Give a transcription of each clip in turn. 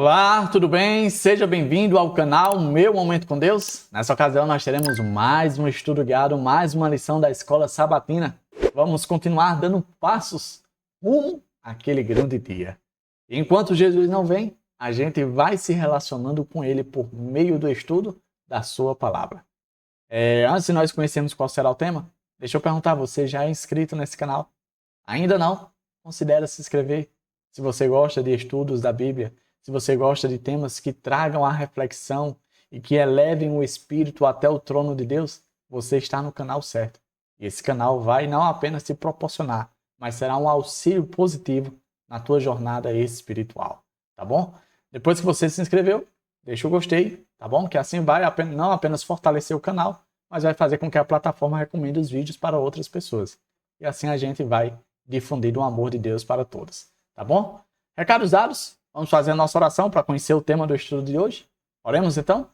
Olá, tudo bem? Seja bem-vindo ao canal Meu Momento com Deus. Nessa ocasião nós teremos mais um estudo guiado, mais uma lição da Escola Sabatina. Vamos continuar dando passos rumo àquele grande dia. Enquanto Jesus não vem, a gente vai se relacionando com Ele por meio do estudo da Sua Palavra. Antes de nós conhecermos qual será o tema, deixa eu perguntar, você já é inscrito nesse canal? Ainda não? Considere se inscrever. Se você gosta de estudos da Bíblia, se você gosta de temas que tragam a reflexão e que elevem o espírito até o trono de Deus, você está no canal certo. E esse canal vai não apenas te proporcionar, mas será um auxílio positivo na tua jornada espiritual, tá bom? Depois que você se inscreveu, deixa o gostei, tá bom? Que assim vai não apenas fortalecer o canal, mas vai fazer com que a plataforma recomende os vídeos para outras pessoas. E assim a gente vai difundir o amor de Deus para todos, tá bom? Recados dados? Vamos fazer a nossa oração para conhecer o tema do estudo de hoje? Oremos então?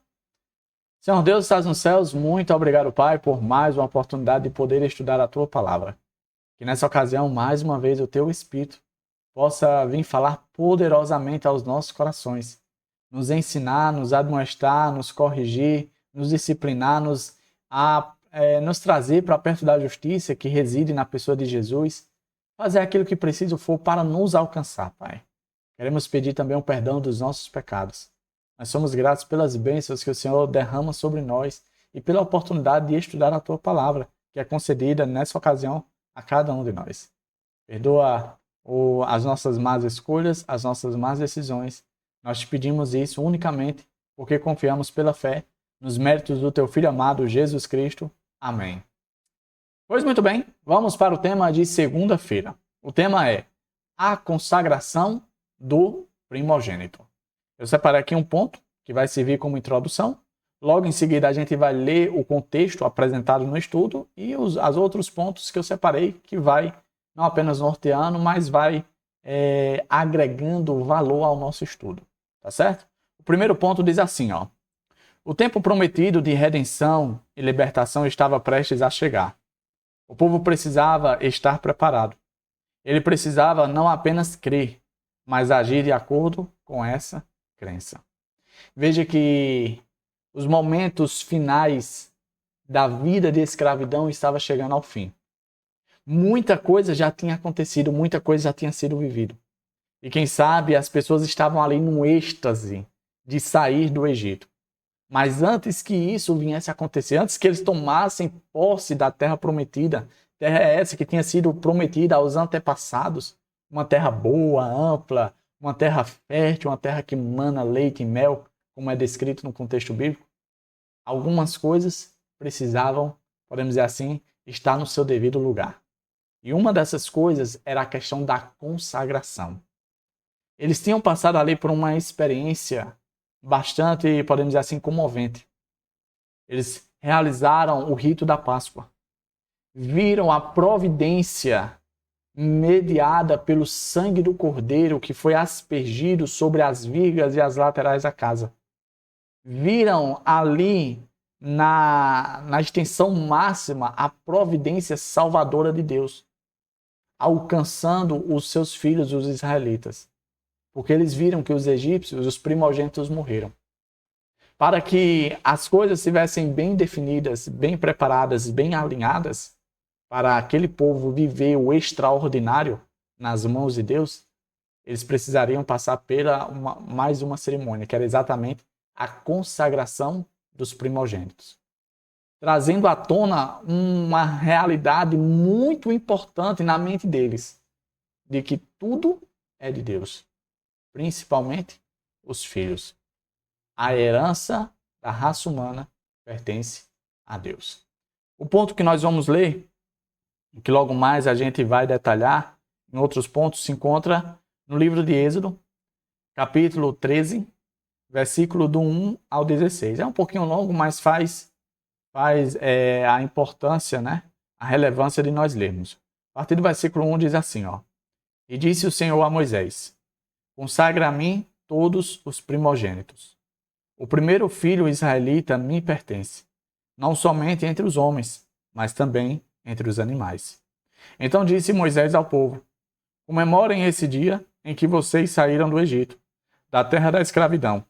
Senhor Deus, estás nos céus, muito obrigado, Pai, por mais uma oportunidade de poder estudar a Tua Palavra. Que nessa ocasião, mais uma vez, o Teu Espírito possa vir falar poderosamente aos nossos corações, nos ensinar, nos admoestar, nos corrigir, nos disciplinar, nos trazer para perto da justiça que reside na pessoa de Jesus, fazer aquilo que preciso for para nos alcançar, Pai. Queremos pedir também o perdão dos nossos pecados. Nós somos gratos pelas bênçãos que o Senhor derrama sobre nós e pela oportunidade de estudar a Tua Palavra, que é concedida nessa ocasião a cada um de nós. Perdoa as nossas más escolhas, as nossas más decisões. Nós te pedimos isso unicamente porque confiamos pela fé nos méritos do Teu Filho amado, Jesus Cristo. Amém. Pois muito bem, vamos para o tema de segunda-feira. O tema é a consagração do primogênito. Eu separei aqui um ponto que vai servir como introdução. Logo em seguida a gente vai ler o contexto apresentado no estudo e os outros pontos que eu separei que vai não apenas norteando, mas vai agregando valor ao nosso estudo. Tá certo? O primeiro ponto diz assim, ó. O tempo prometido de redenção e libertação estava prestes a chegar. O povo precisava estar preparado. Ele precisava não apenas crer, mas agir de acordo com essa crença. Veja que os momentos finais da vida de escravidão estavam chegando ao fim. Muita coisa já tinha acontecido, muita coisa já tinha sido vivida. E quem sabe as pessoas estavam ali num êxtase de sair do Egito. Mas antes que isso viesse a acontecer, antes que eles tomassem posse da terra prometida, terra essa que tinha sido prometida aos antepassados, uma terra boa, ampla, uma terra fértil, uma terra que mana leite e mel, como é descrito no contexto bíblico, algumas coisas precisavam, podemos dizer assim, estar no seu devido lugar. E uma dessas coisas era a questão da consagração. Eles tinham passado ali por uma experiência bastante, podemos dizer assim, comovente. Eles realizaram o rito da Páscoa. Viram a providência mediada pelo sangue do cordeiro que foi aspergido sobre as vigas e as laterais da casa. Viram ali, na extensão máxima, a providência salvadora de Deus, alcançando os seus filhos, os israelitas. Porque eles viram que os egípcios, os primogênitos, morreram. Para que as coisas estivessem bem definidas, bem preparadas, bem alinhadas, para aquele povo viver o extraordinário nas mãos de Deus, eles precisariam passar pela mais uma cerimônia, que era exatamente a consagração dos primogênitos. Trazendo à tona uma realidade muito importante na mente deles, de que tudo é de Deus, principalmente os filhos. A herança da raça humana pertence a Deus. O ponto que nós vamos ler, e que logo mais a gente vai detalhar em outros pontos, se encontra no livro de Êxodo, capítulo 13, versículo do 1 ao 16. É um pouquinho longo, mas faz a importância, né? A relevância de nós lermos. A partir do versículo 1 diz assim, ó. E disse o Senhor a Moisés, consagra a mim todos os primogênitos. O primeiro filho israelita me pertence, não somente entre os homens, mas também entre os animais. Então disse Moisés ao povo, comemorem esse dia em que vocês saíram do Egito. da terra da escravidão,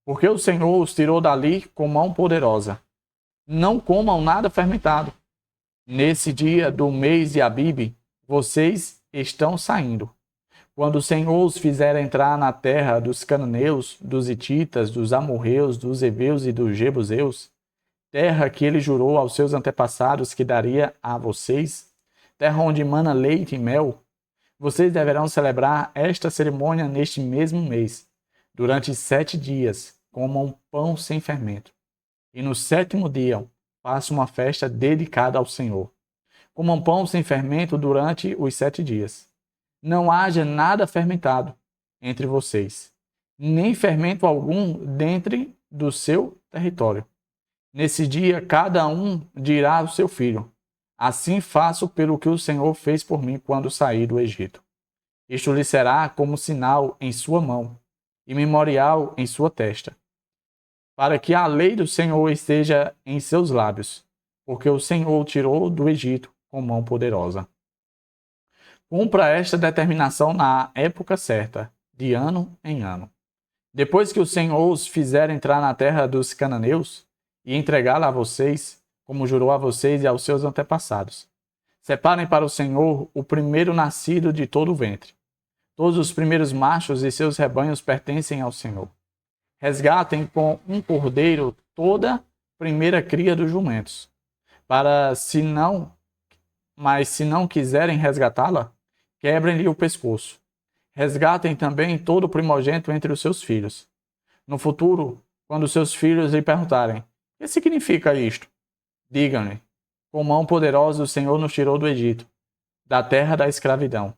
porque o Senhor os tirou dali com mão poderosa. Não comam nada fermentado. Nesse dia do mês de Abibe, vocês estão saindo. Quando o Senhor os fizer entrar na terra dos cananeus, dos hititas, dos amorreus, dos heveus e dos jebuseus, terra que ele jurou aos seus antepassados que daria a vocês, terra onde mana leite e mel, vocês deverão celebrar esta cerimônia neste mesmo mês. Durante 7 dias, comam pão sem fermento. E no 7º dia, façam uma festa dedicada ao Senhor. Comam pão sem fermento durante os 7 dias. Não haja nada fermentado entre vocês, nem fermento algum dentro do seu território. Nesse dia, cada um dirá ao seu filho: assim faço pelo que o Senhor fez por mim quando saí do Egito. Isto lhe será como sinal em sua mão e memorial em sua testa, para que a lei do Senhor esteja em seus lábios, porque o Senhor o tirou do Egito com mão poderosa. Cumpra esta determinação na época certa, de ano em ano. Depois que o Senhor os fizer entrar na terra dos cananeus e entregá-la a vocês, como jurou a vocês e aos seus antepassados. Separem para o Senhor o primeiro nascido de todo o ventre. Todos os primeiros machos e seus rebanhos pertencem ao Senhor. Resgatem com um cordeiro toda a primeira cria dos jumentos. Mas se não quiserem resgatá-la, quebrem-lhe o pescoço. Resgatem também todo o primogênito entre os seus filhos. No futuro, quando seus filhos lhe perguntarem: o que significa isto? Digam-lhe: com mão poderosa o Senhor nos tirou do Egito, da terra da escravidão.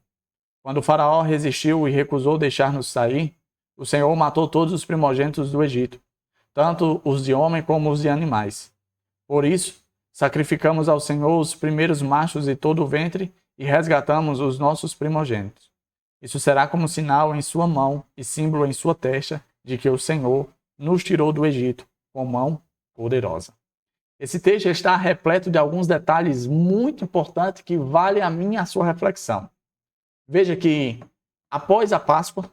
Quando o faraó resistiu e recusou deixar-nos sair, o Senhor matou todos os primogênitos do Egito, tanto os de homem como os de animais. Por isso, sacrificamos ao Senhor os primeiros machos de todo o ventre e resgatamos os nossos primogênitos. Isso será como sinal em sua mão e símbolo em sua testa de que o Senhor nos tirou do Egito com mão poderosa. Esse texto está repleto de alguns detalhes muito importantes que valem a minha e a sua reflexão. Veja que após a Páscoa,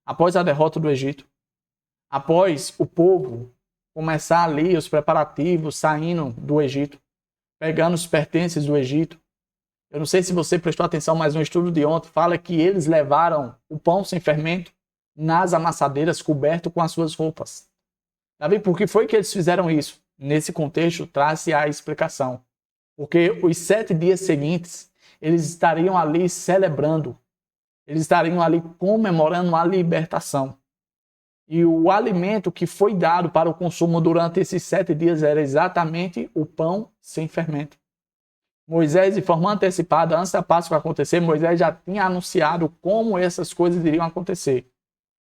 após a derrota do Egito, após o povo começar ali os preparativos, saindo do Egito, pegando os pertences do Egito, eu não sei se você prestou atenção, mas no estudo de ontem fala que eles levaram o pão sem fermento nas amassadeiras coberto com as suas roupas. Davi, por que foi que eles fizeram isso? Nesse contexto, traz-se a explicação. Porque os 7 dias seguintes, eles estariam ali celebrando, eles estariam ali comemorando a libertação. E o alimento que foi dado para o consumo durante esses 7 dias era exatamente o pão sem fermento. Moisés, de forma antecipada, antes da Páscoa acontecer, Moisés já tinha anunciado como essas coisas iriam acontecer.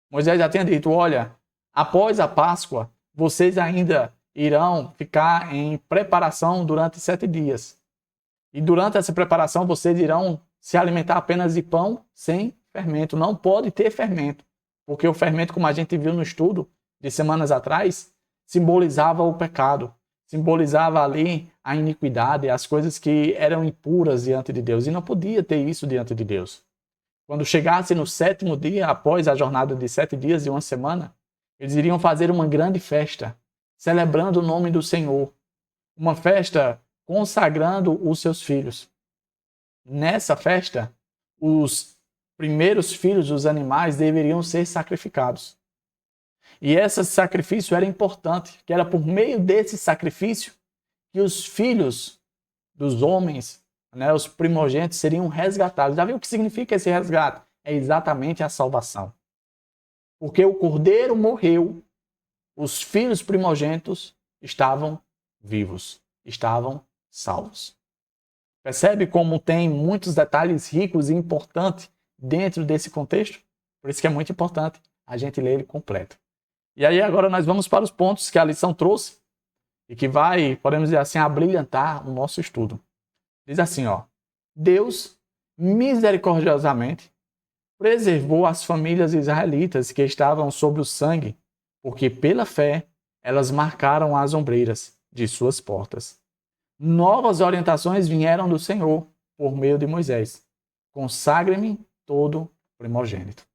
Moisés já tinha dito: olha, após a Páscoa, vocês ainda irão ficar em preparação durante 7 dias. E durante essa preparação, vocês irão se alimentar apenas de pão sem fermento. Não pode ter fermento, porque o fermento, como a gente viu no estudo de semanas atrás, simbolizava o pecado. Simbolizava ali a iniquidade, as coisas que eram impuras diante de Deus. E não podia ter isso diante de Deus. Quando chegasse no 7º dia, após a jornada de 7 dias e 1 semana, eles iriam fazer uma grande festa, celebrando o nome do Senhor. Uma festa consagrando os seus filhos. Nessa festa, os primeiros filhos dos animais deveriam ser sacrificados. E esse sacrifício era importante, que era por meio desse sacrifício que os filhos dos homens, os primogênitos, seriam resgatados. Já viu o que significa esse resgate? É exatamente a salvação. Porque o cordeiro morreu, os filhos primogênitos estavam vivos, estavam salvos. Percebe como tem muitos detalhes ricos e importantes dentro desse contexto? Por isso que é muito importante a gente ler ele completo. E aí agora nós vamos para os pontos que a lição trouxe e que vai, podemos dizer assim, abrilhantar o nosso estudo. Diz assim, Deus misericordiosamente preservou as famílias israelitas que estavam sob o sangue, porque pela fé elas marcaram as ombreiras de suas portas. Novas orientações vieram do Senhor por meio de Moisés. Consagre-me todo primogênito.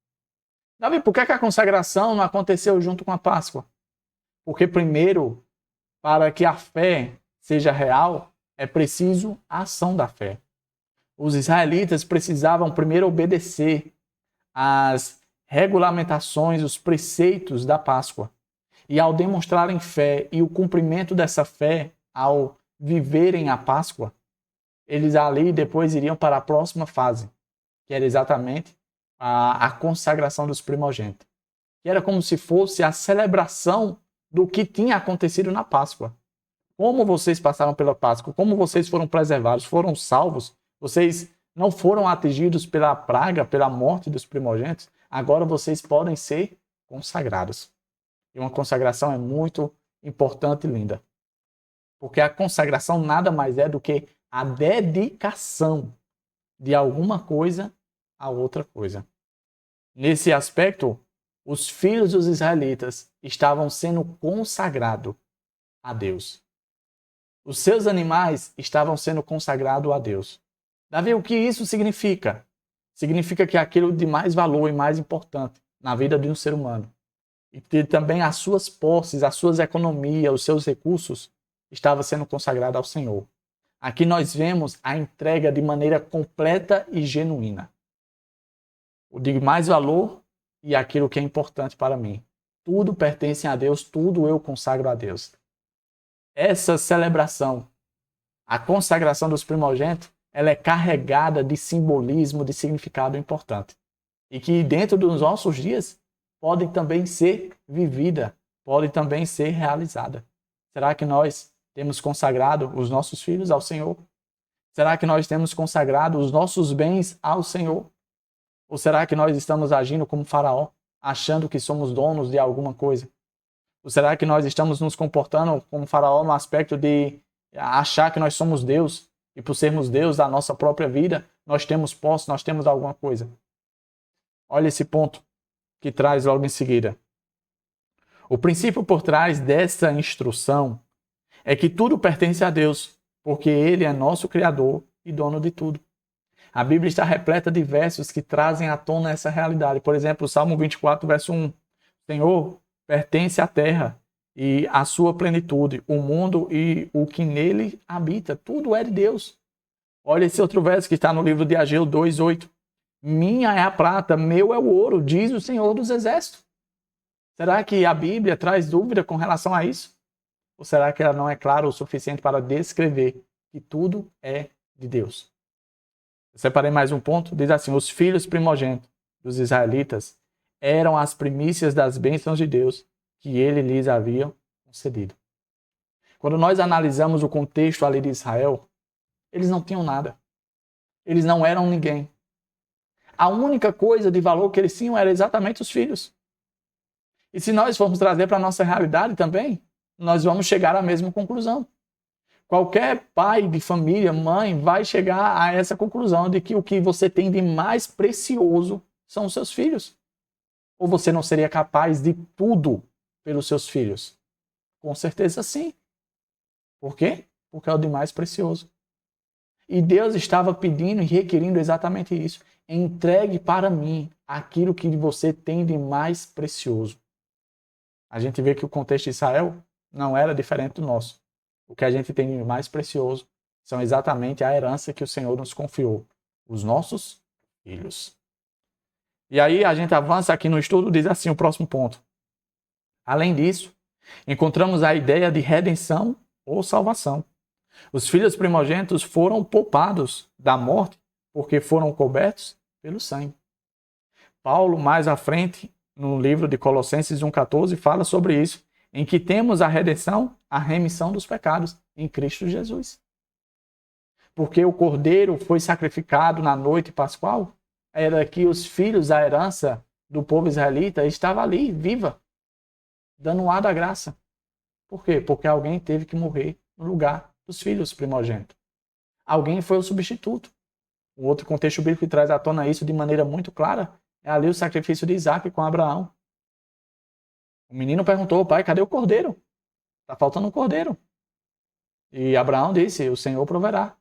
Davi, por que a consagração não aconteceu junto com a Páscoa? Porque primeiro, para que a fé seja real, é preciso a ação da fé. Os israelitas precisavam primeiro obedecer às regulamentações, os preceitos da Páscoa. E ao demonstrarem fé e o cumprimento dessa fé, ao viverem a Páscoa, eles ali depois iriam para a próxima fase, que era exatamente a consagração dos primogênitos. Que era como se fosse a celebração do que tinha acontecido na Páscoa. Como vocês passaram pela Páscoa, como vocês foram preservados, foram salvos, vocês não foram atingidos pela praga, pela morte dos primogênitos, agora vocês podem ser consagrados. E uma consagração é muito importante e linda. Porque a consagração nada mais é do que a dedicação de alguma coisa a outra coisa. Nesse aspecto, os filhos dos israelitas estavam sendo consagrados a Deus. Os seus animais estavam sendo consagrados a Deus. Davi, o que isso significa? Significa que aquilo de mais valor e mais importante na vida de um ser humano, e que também as suas posses, as suas economias, os seus recursos, estava sendo consagrado ao Senhor. Aqui nós vemos a entrega de maneira completa e genuína. O de mais valor e aquilo que é importante para mim. Tudo pertence a Deus, tudo eu consagro a Deus. Essa celebração, a consagração dos primogênitos, ela é carregada de simbolismo, de significado importante. E que dentro dos nossos dias podem também ser vivida, podem também ser realizada. Será que nós temos consagrado os nossos filhos ao Senhor? Será que nós temos consagrado os nossos bens ao Senhor? Ou será que nós estamos agindo como Faraó, achando que somos donos de alguma coisa? Ou será que nós estamos nos comportando como Faraó no aspecto de achar que nós somos Deus e por sermos Deus da nossa própria vida, nós temos posse, nós temos alguma coisa? Olha esse ponto que traz logo em seguida. O princípio por trás dessa instrução é que tudo pertence a Deus, porque Ele é nosso Criador e dono de tudo. A Bíblia está repleta de versos que trazem à tona essa realidade. Por exemplo, o Salmo 24, verso 1. Senhor, pertence à terra e à sua plenitude, o mundo e o que nele habita. Tudo é de Deus. Olha esse outro verso que está no livro de Ageu 2:8. Minha é a prata, meu é o ouro, diz o Senhor dos Exércitos. Será que a Bíblia traz dúvida com relação a isso? Ou será que ela não é clara o suficiente para descrever que tudo é de Deus? Eu separei mais um ponto, diz assim: os filhos primogênitos dos israelitas eram as primícias das bênçãos de Deus que ele lhes havia concedido. Quando nós analisamos o contexto ali de Israel, eles não tinham nada. Eles não eram ninguém. A única coisa de valor que eles tinham era exatamente os filhos. E se nós formos trazer para a nossa realidade também, nós vamos chegar à mesma conclusão. Qualquer pai de família, mãe, vai chegar a essa conclusão de que o que você tem de mais precioso são os seus filhos. Ou você não seria capaz de tudo pelos seus filhos? Com certeza sim. Por quê? Porque é o de mais precioso. E Deus estava pedindo e requerindo exatamente isso. Entregue para mim aquilo que você tem de mais precioso. A gente vê que o contexto de Israel não era diferente do nosso. O que a gente tem de mais precioso são exatamente a herança que o Senhor nos confiou. Os nossos filhos. E aí a gente avança aqui no estudo, diz assim o próximo ponto. Além disso, encontramos a ideia de redenção ou salvação. Os filhos primogênitos foram poupados da morte porque foram cobertos pelo sangue. Paulo, mais à frente, no livro de Colossenses 1,14, fala sobre isso, em que temos a redenção, a remissão dos pecados em Cristo Jesus. Porque o cordeiro foi sacrificado na noite pascual, era que os filhos, a herança do povo israelita, estava ali, viva, dando um ar da graça. Por quê? Porque alguém teve que morrer no lugar dos filhos primogênitos. Alguém foi o substituto. O outro contexto bíblico que traz à tona isso de maneira muito clara é ali o sacrifício de Isaac com Abraão. O menino perguntou: pai, cadê o cordeiro? Está faltando um cordeiro. E Abraão disse: o Senhor proverá.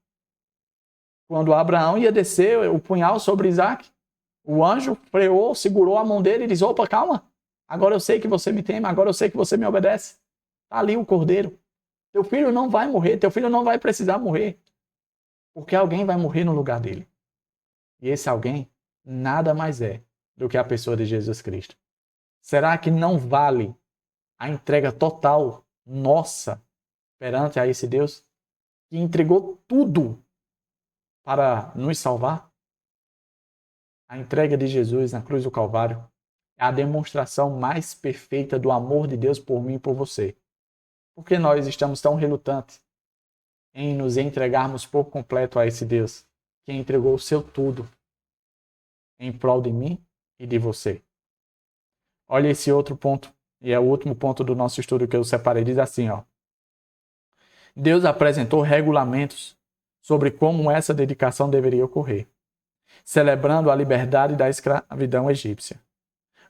Quando Abraão ia descer o punhal sobre Isaac, O anjo freou, segurou a mão dele e disse: opa, calma, agora eu sei que você me teme, agora eu sei que você me obedece. Está ali o cordeiro. Teu filho não vai morrer, teu filho não vai precisar morrer, porque alguém vai morrer no lugar dele. E esse alguém nada mais é do que a pessoa de Jesus Cristo. Será que não vale a entrega total nossa perante a esse Deus que entregou tudo para nos salvar? A entrega de Jesus na cruz do Calvário é a demonstração mais perfeita do amor de Deus por mim e por você. Por que nós estamos tão relutantes em nos entregarmos por completo a esse Deus que entregou o seu tudo em prol de mim e de você? Olha esse outro ponto, e é o último ponto do nosso estudo que eu separei. Diz assim, ó: Deus apresentou regulamentos sobre como essa dedicação deveria ocorrer, celebrando a liberdade da escravidão egípcia.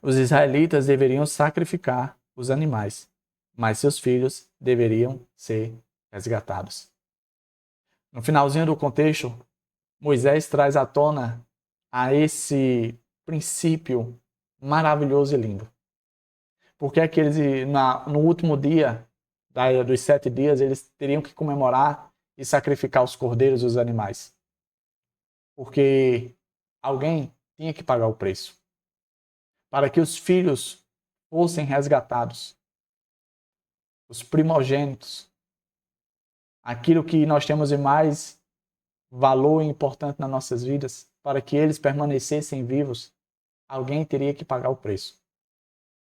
Os israelitas deveriam sacrificar os animais, mas seus filhos deveriam ser resgatados. No finalzinho do contexto, Moisés traz à tona a esse princípio maravilhoso e lindo. Porque aqueles, no último dia dos 7 dias, eles teriam que comemorar e sacrificar os cordeiros e os animais. Porque alguém tinha que pagar o preço para que os filhos fossem resgatados. Os primogênitos, aquilo que nós temos de mais valor e importante nas nossas vidas, para que eles permanecessem vivos, alguém teria que pagar o preço.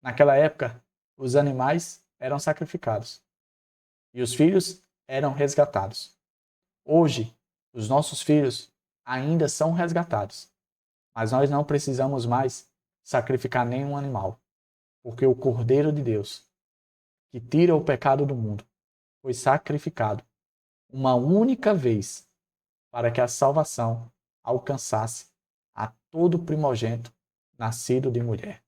Naquela época, os animais eram sacrificados e os filhos eram resgatados. Hoje, os nossos filhos ainda são resgatados, mas nós não precisamos mais sacrificar nenhum animal, porque o Cordeiro de Deus, que tira o pecado do mundo, foi sacrificado uma única vez para que a salvação alcançasse a todo primogênito nascido de mulher.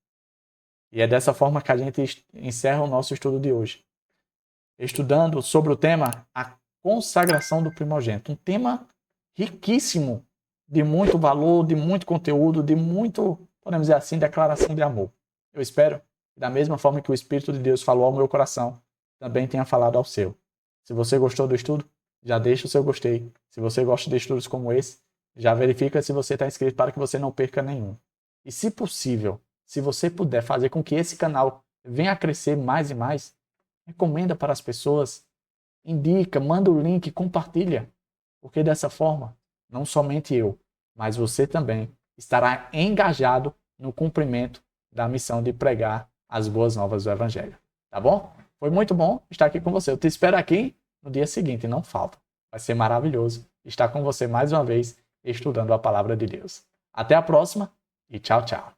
E é dessa forma que a gente encerra o nosso estudo de hoje, estudando sobre o tema a consagração do primogênito, um tema riquíssimo, de muito valor, de muito conteúdo, de muito, podemos dizer assim, declaração de amor. Eu espero que da mesma forma que o Espírito de Deus falou ao meu coração, também tenha falado ao seu. Se você gostou do estudo, já deixa o seu gostei. Se você gosta de estudos como esse, já verifica se você está inscrito para que você não perca nenhum. E se possível, se você puder fazer com que esse canal venha a crescer mais e mais, recomenda para as pessoas, indica, manda o link, compartilha. Porque dessa forma, não somente eu, mas você também estará engajado no cumprimento da missão de pregar as boas novas do Evangelho. Tá bom? Foi muito bom estar aqui com você. Eu te espero aqui no dia seguinte, não falta. Vai ser maravilhoso estar com você mais uma vez estudando a Palavra de Deus. Até a próxima e tchau, tchau.